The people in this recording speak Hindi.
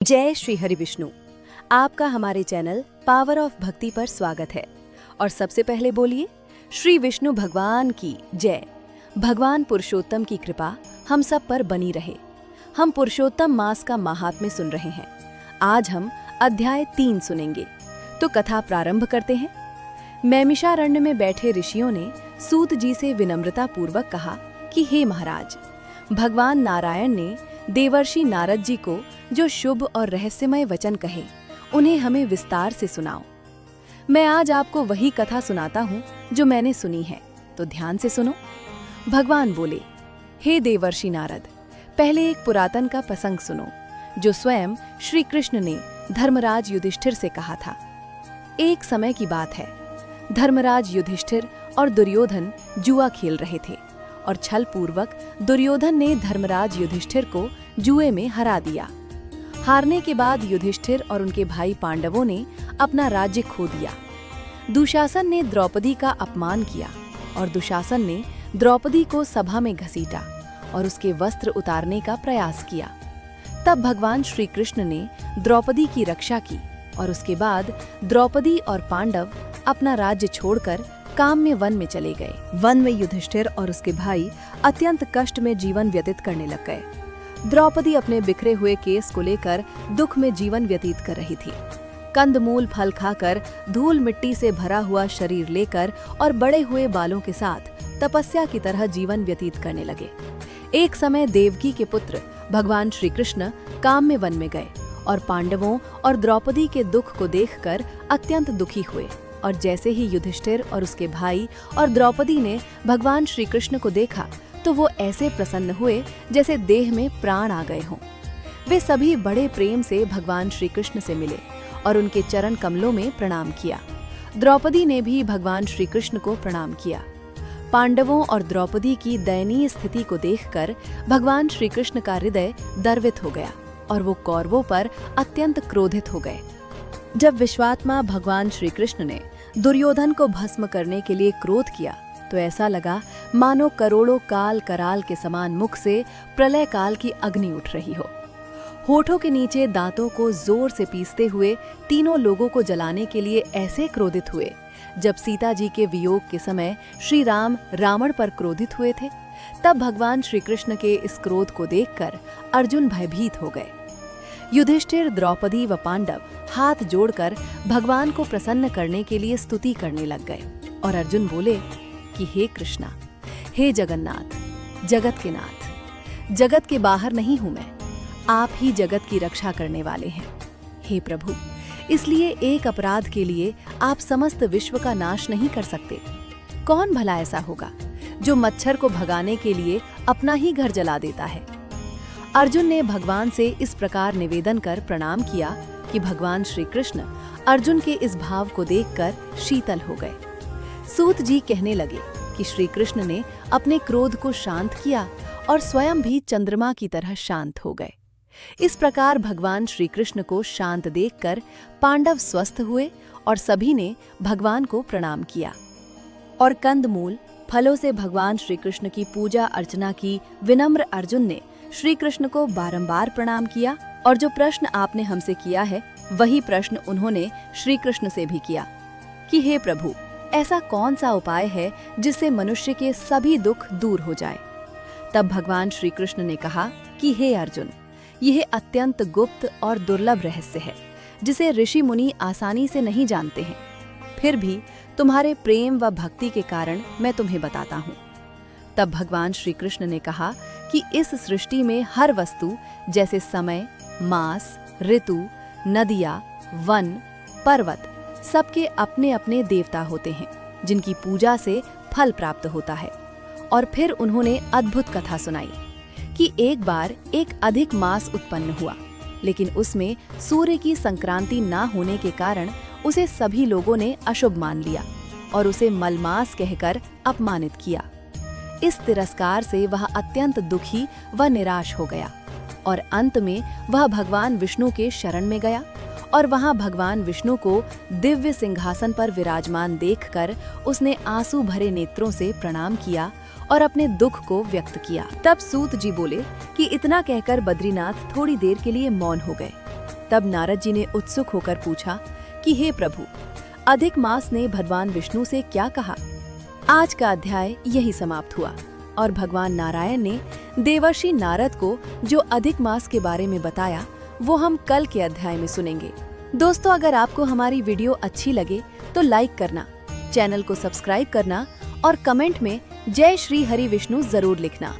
जय श्री हरि विष्णु। आपका हमारे चैनल पावर ऑफ भक्ति पर स्वागत है। और सबसे पहले बोलिए श्री विष्णु भगवान की जय। भगवान पुरुषोत्तम की कृपा हम सब पर बनी रहे। हम पुरुषोत्तम मास का महात्म्य सुन रहे हैं। आज हम अध्याय 3 सुनेंगे, तो कथा प्रारंभ करते हैं। नैमिषारण्य में बैठे ऋषियों ने सूत जी से विनम्रता पूर्वक कहा कि हे महाराज, भगवान नारायण ने देवर्षि नारद जी को जो शुभ और रहस्यमय वचन कहे, उन्हें हमें विस्तार से सुनाओ। मैं आज आपको वही कथा सुनाता हूँ जो मैंने सुनी है, तो ध्यान से सुनो। भगवान बोले, हे देवर्षि नारद, पहले एक पुरातन का प्रसंग सुनो जो स्वयं श्री कृष्ण ने धर्मराज युधिष्ठिर से कहा था। एक समय की बात है, धर्मराज युधिष्ठिर और दुर्योधन जुआ खेल रहे थे और छल पूर्वक दुर्योधन ने धर्मराज युधिष्ठिर को जुए में हरा दिया। हारने के बाद युधिष्ठिर और उनके भाई पांडवों ने अपना राज्य खो दिया। दुशासन ने द्रौपदी का अपमान किया और दुशासन ने द्रौपदी को सभा में घसीटा और उसके वस्त्र उतारने का प्रयास किया। तब भगवान श्री कृष्ण ने द्रौपदी की रक्षा की और उसके बाद द्रौपदी और पांडव अपना राज्य छोड़कर काम्य वन में चले गए। वन में युधिष्ठिर और उसके भाई अत्यंत कष्ट में जीवन व्यतीत करने लग गए। द्रौपदी अपने बिखरे हुए केस को लेकर दुख में जीवन व्यतीत कर रही थी। कंदमूल फल खाकर धूल मिट्टी से भरा हुआ शरीर लेकर और बड़े हुए बालों के साथ तपस्या की तरह जीवन व्यतीत करने लगे। एक समय देवकी के पुत्र भगवान श्री कृष्ण काम्य वन में गए और पांडवों और द्रौपदी के दुख को देखकर अत्यंत दुखी हुए। और जैसे ही युधिष्ठिर और उसके भाई और द्रौपदी ने भगवान श्री कृष्ण को देखा तो वो ऐसे प्रसन्न हुए जैसे देह में प्राण आ गए हों। वे सभी बड़े प्रेम से भगवान श्री कृष्ण से मिले और उनके चरण कमलों में प्रणाम किया। द्रौपदी ने भी भगवान श्री कृष्ण को प्रणाम किया। पांडवों और द्रौपदी की दयनीय स्थिति को देखकर भगवान श्री कृष्ण का हृदय द्रवित हो गया और वो कौरवों पर अत्यंत क्रोधित हो गए। जब विश्वात्मा भगवान श्री कृष्ण ने दुर्योधन को भस्म करने के लिए क्रोध किया तो ऐसा लगा मानो करोड़ों काल कराल के समान मुख से प्रलय काल की अग्नि उठ रही हो। होठों के नीचे दांतों को जोर से पीसते हुए तीनों लोगों को जलाने के लिए ऐसे क्रोधित हुए जब सीता जी के वियोग के समय श्री राम रावण पर क्रोधित हुए थे। तब भगवान श्री कृष्ण के इस क्रोध को देखकर अर्जुन भयभीत हो गए। युधिष्ठिर, द्रौपदी व पांडव हाथ जोड़कर भगवान को प्रसन्न करने के लिए स्तुति करने लग गए और अर्जुन बोले कि हे कृष्णा, हे जगन्नाथ, जगत के नाथ, जगत के बाहर नहीं हूं मैं, आप ही जगत की रक्षा करने वाले हैं। हे प्रभु, इसलिए एक अपराध के लिए आप समस्त विश्व का नाश नहीं कर सकते। कौन भला ऐसा होगा जो मच्छर को भगाने के लिए अपना ही घर जला देता है। अर्जुन ने भगवान से इस प्रकार निवेदन कर प्रणाम किया कि भगवान श्री कृष्ण अर्जुन के इस भाव को देखकर शीतल हो गए। सूत जी कहने लगे कि श्री कृष्ण ने अपने क्रोध को शांत किया और स्वयं भी चंद्रमा की तरह शांत हो गए। इस प्रकार भगवान श्री कृष्ण को शांत देखकर पांडव स्वस्थ हुए और सभी ने भगवान को प्रणाम किया और कंदमूल फलों से भगवान श्री कृष्ण की पूजा अर्चना की। विनम्र अर्जुन ने श्री कृष्ण को बारंबार प्रणाम किया और जो प्रश्न आपने हमसे किया है वही प्रश्न उन्होंने श्री कृष्ण से भी किया कि हे प्रभु, ऐसा कौन सा उपाय है जिससे मनुष्य के सभी दुख दूर हो जाए। तब भगवान श्री कृष्ण ने कहा कि हे अर्जुन, यह अत्यंत गुप्त और दुर्लभ रहस्य है जिसे ऋषि मुनि आसानी से नहीं जानते हैं। फिर भी तुम्हारे प्रेम व भक्ति के कारण मैं तुम्हें बताता हूँ। तब भगवान श्री कृष्ण ने कहा कि इस सृष्टि में हर वस्तु जैसे समय, मास, ऋतु, नदियाँ, वन, पर्वत, सबके अपने अपने देवता होते हैं जिनकी पूजा से फल प्राप्त होता है। और फिर उन्होंने अद्भुत कथा सुनाई कि एक बार एक अधिक मास उत्पन्न हुआ, लेकिन उसमें सूर्य की संक्रांति ना होने के कारण उसे सभी लोगों ने अशुभ मान लिया और उसे मलमास कहकर अपमानित किया। इस तिरस्कार से वह अत्यंत दुखी व निराश हो गया और अंत में वह भगवान विष्णु के शरण में गया और वहां भगवान विष्णु को दिव्य सिंहासन पर विराजमान देखकर उसने आंसू भरे नेत्रों से प्रणाम किया और अपने दुख को व्यक्त किया। तब सूत जी बोले कि इतना कहकर बद्रीनाथ थोड़ी देर के लिए मौन हो गए तब नारद जी ने उत्सुक होकर पूछा कि हे प्रभु, अधिक मास ने भगवान विष्णु से क्या कहा। आज का अध्याय यही समाप्त हुआ और भगवान नारायण ने देवर्षि नारद को जो अधिक मास के बारे में बताया वो हम कल के अध्याय में सुनेंगे। दोस्तों, अगर आपको हमारी वीडियो अच्छी लगे तो लाइक करना, चैनल को सब्सक्राइब करना और कमेंट में जय श्री हरि विष्णु जरूर लिखना।